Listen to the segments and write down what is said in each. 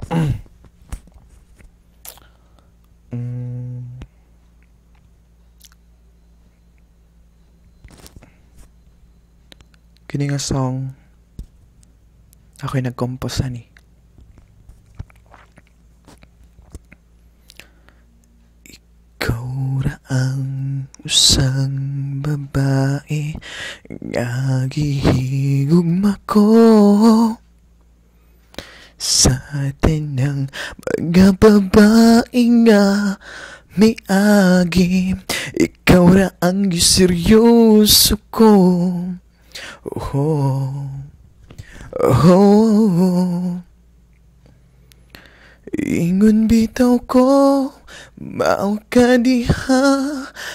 Mm, Kini nga song ako'y nagkompos ani. Ikaw ra ang usang babae nga gihigugma ko sa tanang mga babae nga may agi. Ikaw ra ang seryoso ko. Oh, oh, ingon bitaw ko, mao ka diha,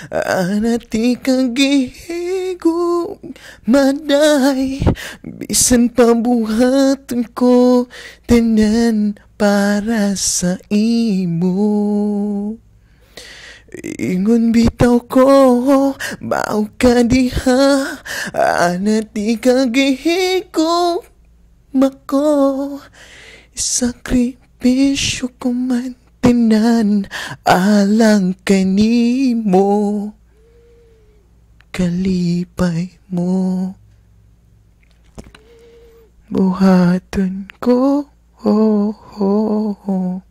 anati kang gihigog, maday, bisan pabuhaton ko, tanan para sa imo. Ingon bitaw ko, mao ka diha, anati kang gihigog, mako, sakripisyo ko man tinan, alang kanimo, kalipay mo, buhaton ko, oh, oh, oh.